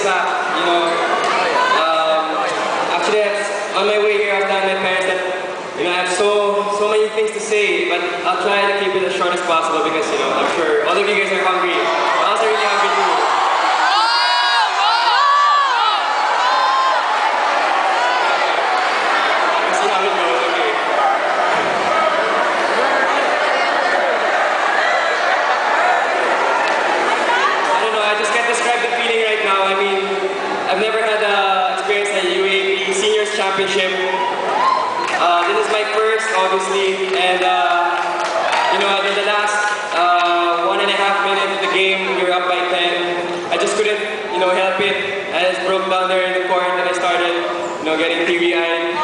back, you know. Actually, on my way here, I was telling my parents that, you know, I have so many things to say, but I'll try to keep it as short as possible because, you know, I'm sure all of you guys are hungry. I'm also really hungry too. Let's see how it goes, okay. I don't know, I just can't describe the feeling right now. I mean, I've never had experience at UAP Seniors Championship. This is my first, obviously, and you know, in the last 1.5 minutes of the game, we were up by 10. I just couldn't, you know, help it. I just broke down there in the court, and I started, you know, getting teary-eyed.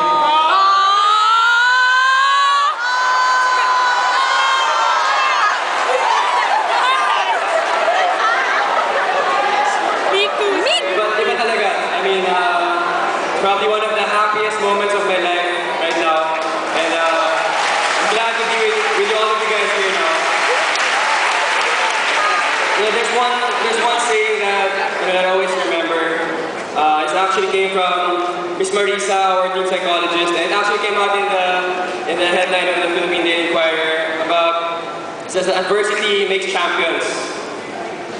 But iba talaga. I mean, probably one of the happiest moments of my life right now. And I'm glad to be with all of you guys here now. You know, there's one saying that, you know, that I always remember. It actually came from Miss Marisa, our team psychologist, and it actually came out in the headline of the Philippine Daily Inquirer about, it says that adversity makes champions.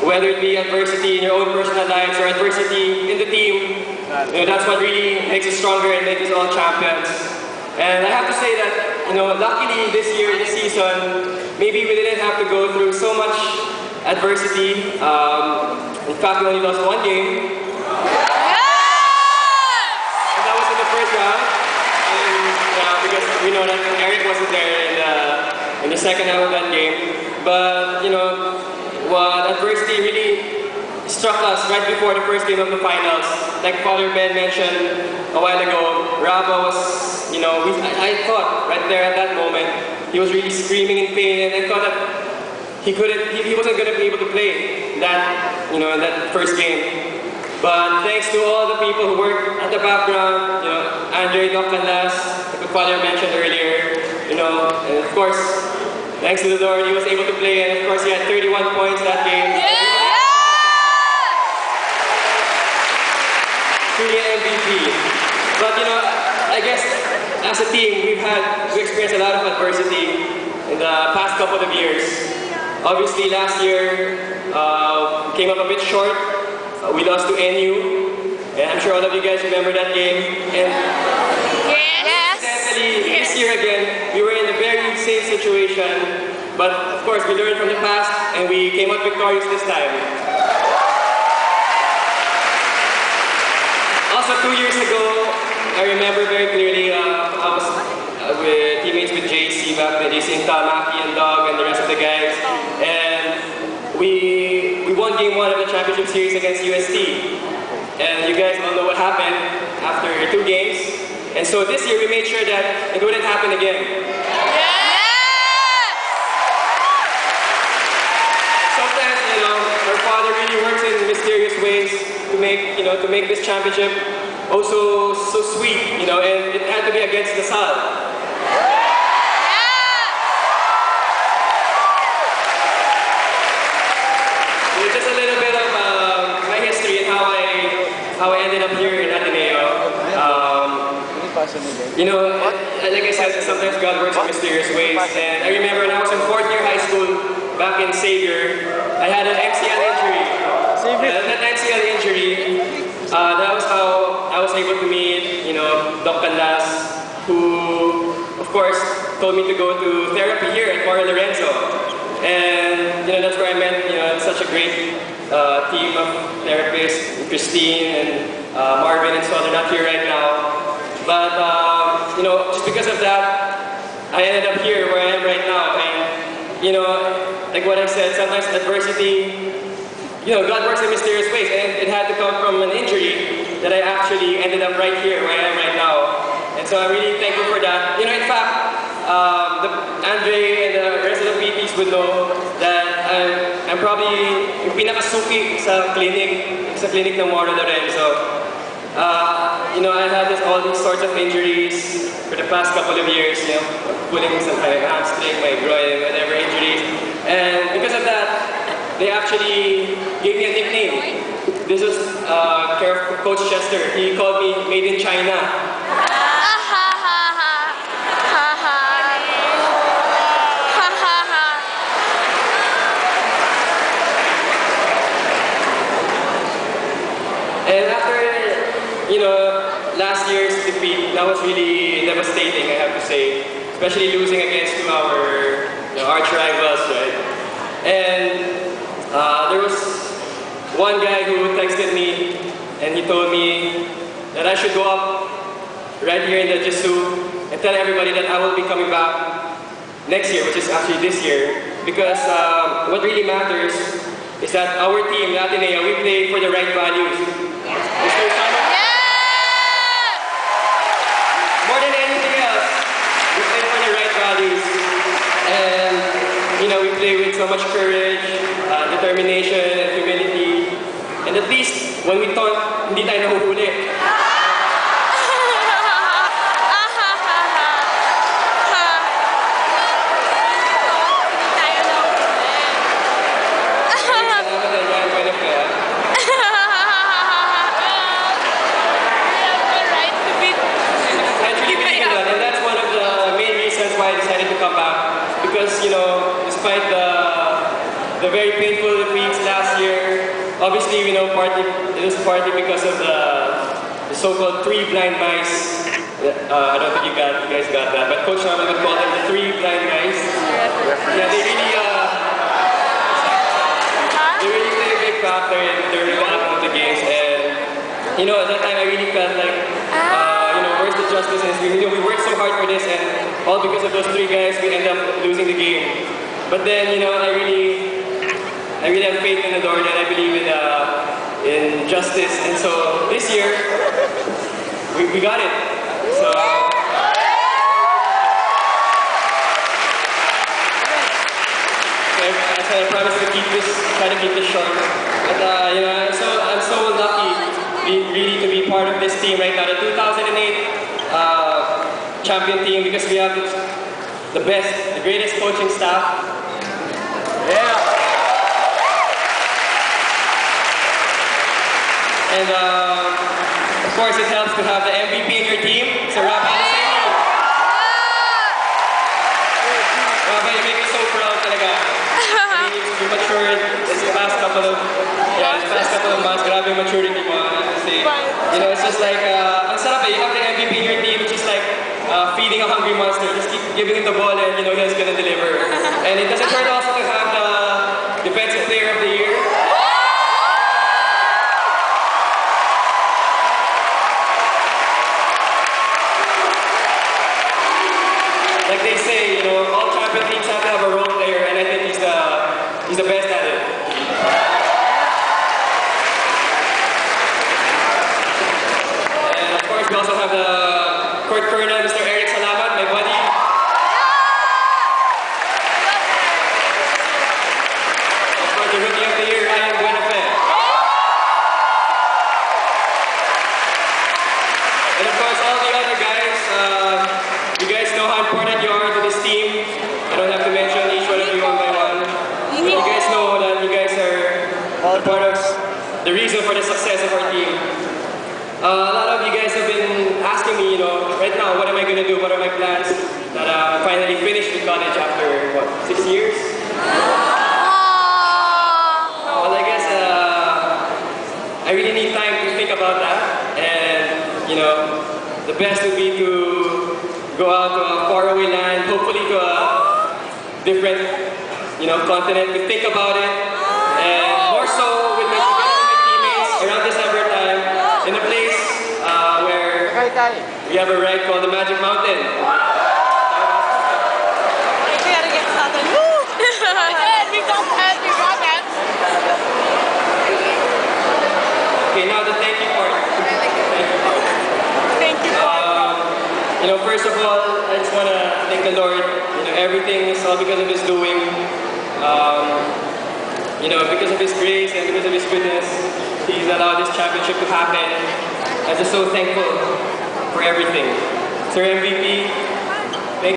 Whether it be adversity in your own personal lives or adversity in the team, you know, that's what really makes us stronger and makes us all champions. And I have to say that, you know, luckily this year, this season, maybe we didn't have to go through so much adversity. In fact, we only lost one game. And that was in the first round. And, because we know that Eric wasn't there in the second half of that game. But, you know, adversity really struck us right before the first game of the finals. Like Father Ben mentioned a while ago, Raba was, you know, I thought right there at that moment, he was really screaming in pain, and I thought that he wasn't going to be able to play that, you know, in that first game. But thanks to all the people who worked at the background, you know, Andre Doccanlas, like Father mentioned earlier, you know, and of course, thanks to the Lord, he was able to play, and of course he had 31 points that game. Yeah! Truly an MVP. But you know, I guess as a team, we experienced a lot of adversity in the past couple of years. Obviously, last year came up a bit short. We lost to NU, and I'm sure all of you guys remember that game. And this year again, we were in the very same situation, but of course we learned from the past and we came out victorious this time. Also 2 years ago, I remember very clearly, I was with teammates with JC back then, JC and Tamaki and Dog and the rest of the guys, and we won game 1 of the championship series against UST. And you guys all know what happened after 2 games. And so this year we made sure that it wouldn't happen again. Sometimes, you know, our Father really works in mysterious ways to make, you know, to make this championship also so sweet, you know, and it had to be against the Sal. Just a little bit of my history and how I ended up here in Ateneo. You know, like I said, sometimes God works in mysterious ways. And I remember when I was in 4th year high school, back in Xavier, I had an MCL injury. That MCL injury, that was how I was able to meet, you know, Doc Canlas, who, of course, told me to go to therapy here at Mario Lorenzo. And, you know, that's where I met, you know, such a great team of therapists, Christine and Marvin and so on. They're not here right now. But, you know, just because of that, I ended up here where I am right now. And, you know, like what I said, sometimes adversity, you know, God works in mysterious ways. And it had to come from an injury that I actually ended up right here where I am right now. And so I'm really thankful for that. You know, in fact, Andre and the rest of the PTs would know that I'm probably yung pinakasuki sa clinic ng Mario Lorenzo. You know, I've had all these sorts of injuries for the past couple of years, you know, pulling some kind of hamstring, my groin, whatever injuries. And because of that, they actually gave me a nickname. This was Coach Chester. He called me made in China. And after, last year's defeat, that was really devastating, I have to say. Especially losing against our arch rivals, right? And there was one guy who texted me and he told me that I should go up right here in the Gesu and tell everybody that I will be coming back next year, which is actually this year. Because what really matters is that our team, the Ateneo, we play for the right values. More than anything else, we play for the right values. And, we play with so much courage, determination, and humility. And at least, when we thought, hindi tayo nahuhuli. Because, despite the very painful defeats last year, obviously, it was partly because of the so-called 3 blind mice. I don't think you guys got that, but Coach Norman would call them the 3 blind mice. Yeah, they really play a big factor in the development of the games. And, at that time, I really felt like, where's the justice? And we worked so hard for this, and all because of those 3 guys, we end up losing the game. But then, I really have faith in the Lord, and I believe in justice. And so this year, we got it. So. I promise to try to keep this short. But I'm so lucky, really, to be part of this team right now, the 2008 champion team, because we have the best, the greatest coaching staff. Yeah. And of course, it helps to have the MVP in your team. So Rabbi, you make me so proud talaga. I mean, you matured this past couple of months. Grabe yung maturity mo, I have to say. It's just like, ang sarap you have the MVP in your team, which is like feeding a hungry monster. Just keep giving him the ball and he's gonna deliver. And it doesn't hurt also to have the defensive player of the year. Like they say, all champion teams have to have a role player, and I think he's the best at it. And of course, we also have the court colonel, Mr. Eric Salamat, my buddy. Of course, the rookie of the year, Ryan Buenafe. And of course, all the other guys. You guys know how important you are to this team. I don't have to mention each one of you one by one. You guys know that you guys are part of the reason for the success of our team. A lot of you guys have been asking me, right now, what am I going to do? What are my plans? That I finally finished with college after, 6 years? Well, I guess I really need time to think about that. And, the best would be to go out to a faraway land, hopefully to a different, continent, to think about it, and more so with my teammates around December time, in a place where we have a ride called the Magic Mountain. We gotta get something. Woo! We got that. Okay, now the thank you part. Thank you part. First of all, I just want to thank the Lord. Everything is all because of His doing. Because of His grace and because of His goodness, He's allowed this championship to happen. I'm just so thankful for everything. Sir MVP,